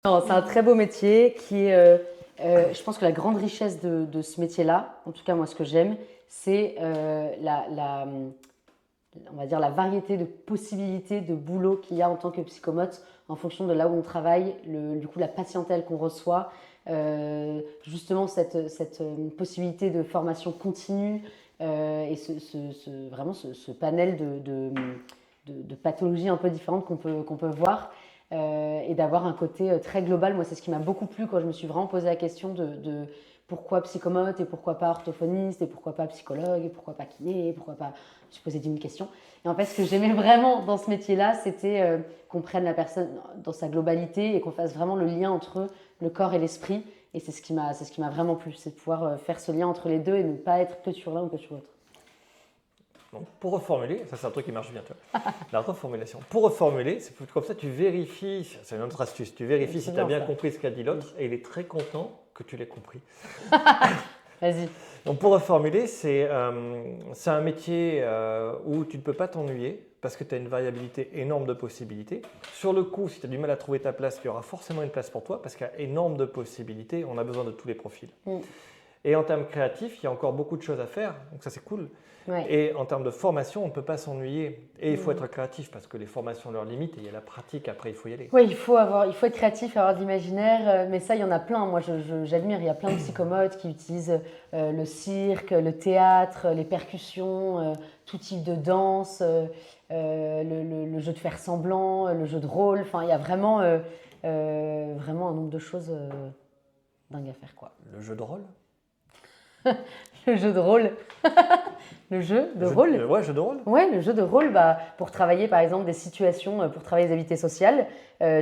Non, c'est un très beau métier qui est, je pense que la grande richesse de ce métier-là, en tout cas moi ce que j'aime, c'est on va dire la variété de possibilités de boulot qu'il y a en tant que psychomote en fonction de là où on travaille, du coup la patientèle qu'on reçoit, justement cette possibilité de formation continue et vraiment ce panel de pathologies un peu différentes qu'on peut voir. Et d'avoir un côté très global. Moi, c'est ce qui m'a beaucoup plu quand je me suis vraiment posé la question de pourquoi psychomote et pourquoi pas orthophoniste et pourquoi pas psychologue et pourquoi pas kiné et pourquoi pas. Je me suis posé 10 000 questions. Et en fait, ce que j'aimais vraiment dans ce métier-là, c'était qu'on prenne la personne dans sa globalité et qu'on fasse vraiment le lien entre le corps et l'esprit. Et c'est ce qui m'a vraiment plu, c'est de pouvoir faire ce lien entre les deux et ne pas être que sur l'un ou que sur l'autre. Donc, pour reformuler, ça c'est un truc qui marche bien, toi. La reformulation. Pour reformuler, c'est comme ça tu vérifies, c'est une autre astuce, tu vérifies si tu as bien compris ce qu'a dit l'autre et il est très content que tu l'aies compris. Vas-y. Donc pour reformuler, c'est un métier où tu ne peux pas t'ennuyer parce que tu as une variabilité énorme de possibilités. Sur le coup, si tu as du mal à trouver ta place, il y aura forcément une place pour toi parce qu'il y a énorme de possibilités, on a besoin de tous les profils. Et en termes créatifs, il y a encore beaucoup de choses à faire, donc ça c'est cool. Ouais. Et en termes de formation, on ne peut pas s'ennuyer. Et il faut être créatif parce que les formations ont leurs limites et il y a la pratique, après il faut y aller. Oui, il faut être créatif, avoir de l'imaginaire, mais ça, il y en a plein. Moi, j'admire, il y a plein de psychomotes qui utilisent le cirque, le théâtre, les percussions, tout type de danse, le jeu de faire semblant, le jeu de rôle. Enfin, il y a vraiment un nombre de choses dingues à faire, quoi. Le jeu de rôle? Le jeu de rôle. Le jeu de rôle. Ouais, jeu de rôle. Ouais, le jeu de rôle, pour travailler par exemple des situations, pour travailler les habiletés sociales,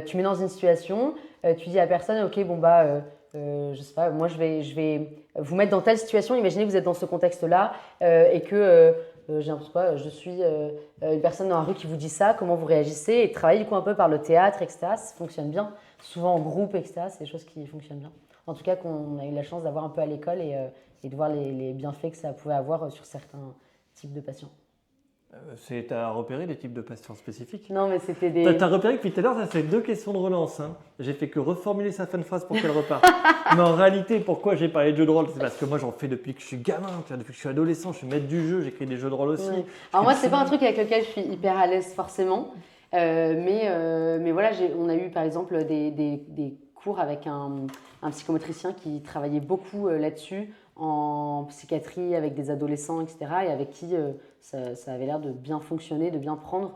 tu mets dans une situation, tu dis à la personne, ok, je sais pas, moi je vais vous mettre dans telle situation, imaginez que vous êtes dans ce contexte-là et que, je suis une personne dans la rue qui vous dit ça, comment vous réagissez, et travailler du coup un peu par le théâtre, etc., ça fonctionne bien, souvent en groupe, etc., c'est des choses qui fonctionnent bien. En tout cas, qu'on a eu la chance d'avoir un peu à l'école et de voir les bienfaits que ça pouvait avoir sur certains types de patients. Tu as repéré les types de patients spécifiques? Non, mais c'était des... Tu as repéré que depuis tout à l'heure, ça c'est 2 questions de relance. Hein. J'ai fait que reformuler sa fin de phrase pour qu'elle reparte. Mais en réalité, pourquoi j'ai parlé de jeux de rôle? C'est parce que moi j'en fais depuis que je suis gamin, depuis que je suis adolescent, je suis maître du jeu, j'écris des jeux de rôle aussi. Ouais. Alors moi, c'est pas un truc avec lequel je suis hyper à l'aise forcément. Mais voilà, on a eu par exemple des cours avec un psychomotricien qui travaillait beaucoup là-dessus, en psychiatrie avec des adolescents, etc. Et avec qui ça avait l'air de bien fonctionner, de bien prendre.